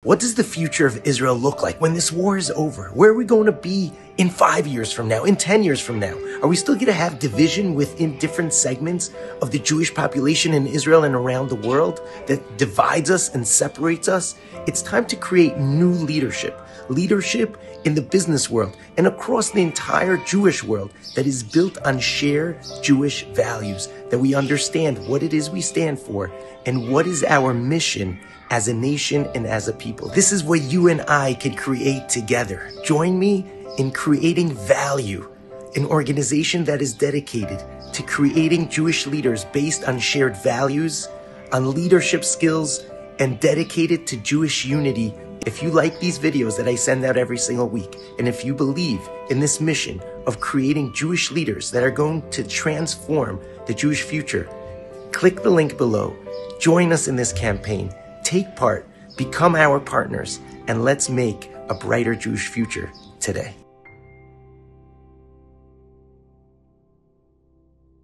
What does the future of Israel look like when this war is over? Where are we going to be in 5 years from now, in 10 years from now? Are we still going to have division within different segments of the Jewish population in Israel and around the world that divides us and separates us? It's time to create new leadership in the business world and across the entire Jewish world that is built on shared Jewish values, that we understand what it is we stand for and what is our mission as a nation and as a people. This is what you and I can create together. Join me in creating value, an organization that is dedicated to creating Jewish leaders based on shared values, on leadership skills, and dedicated to Jewish unity. If you like these videos that I send out every single week, and if you believe in this mission of creating Jewish leaders that are going to transform the Jewish future, click the link below, join us in this campaign, take part, become our partners, and let's make a brighter Jewish future today.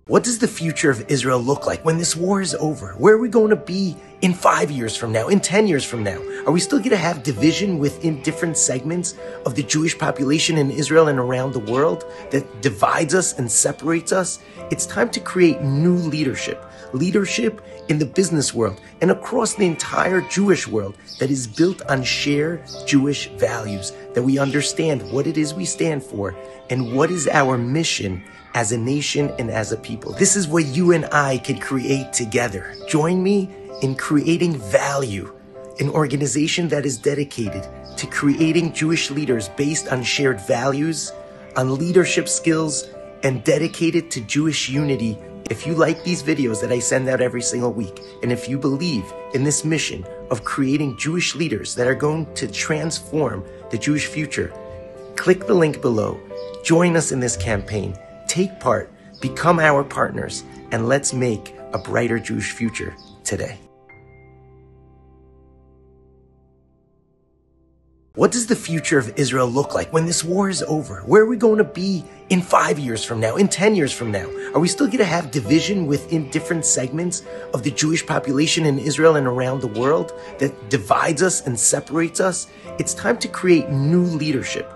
What does the future of Israel look like when this war is over? Where are we going to be in 5 years from now, in 10 years from now? Are we still going to have division within different segments of the Jewish population in Israel and around the world that divides us and separates us? It's time to create new leadership in the business world and across the entire Jewish world that is built on shared Jewish values, that we understand what it is we stand for and what is our mission as a nation and as a people. This is what you and I can create together. Join me in creating value, an organization that is dedicated to creating Jewish leaders based on shared values, on leadership skills, and dedicated to Jewish unity. If you like these videos that I send out every single week, and if you believe in this mission of creating Jewish leaders that are going to transform the Jewish future, click the link below, join us in this campaign, take part, become our partners, and let's make a brighter Jewish future today. What does the future of Israel look like when this war is over? Where are we going to be in 5 years from now, in 10 years from now? Are we still going to have division within different segments of the Jewish population in Israel and around the world that divides us and separates us? It's time to create new leadership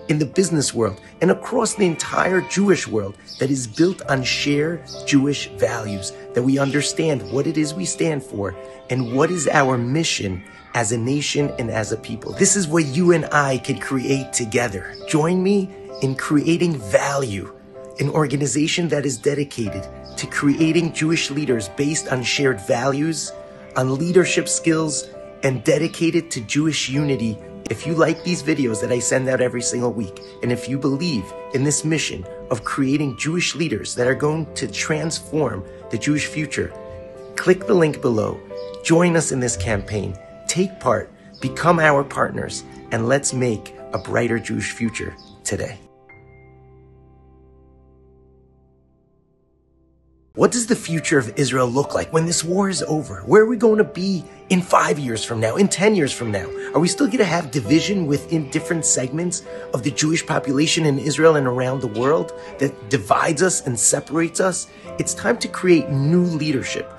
in the business world and across the entire Jewish world that is built on shared Jewish values, that we understand what it is we stand for and what is our mission as a nation and as a people. This is what you and I can create together. Join me in creating value, an organization that is dedicated to creating Jewish leaders based on shared values, on leadership skills, and dedicated to Jewish unity. If you like these videos that I send out every single week, and if you believe in this mission of creating Jewish leaders that are going to transform the Jewish future, click the link below, join us in this campaign, take part, become our partners, and let's make a brighter Jewish future today. What does the future of Israel look like when this war is over? Where are we going to be in 5 years from now, in 10 years from now? Are we still going to have division within different segments of the Jewish population in Israel and around the world that divides us and separates us? It's time to create new leadership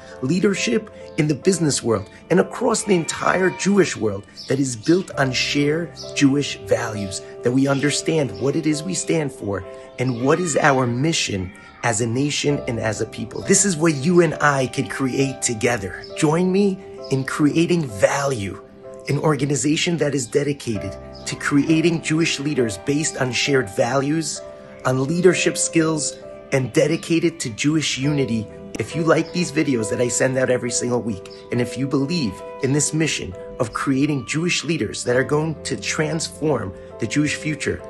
in the business world and across the entire Jewish world that is built on shared Jewish values, that we understand what it is we stand for and what is our mission as a nation and as a people. This is what you and I can create together. Join me in creating value, an organization that is dedicated to creating Jewish leaders based on shared values, on leadership skills, and dedicated to Jewish unity. If you like these videos that I send out every single week, and if you believe in this mission of creating Jewish leaders that are going to transform the Jewish future,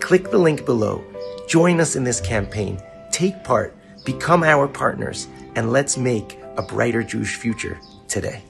click the link below, join us in this campaign, take part, become our partners, and let's make a brighter Jewish future today.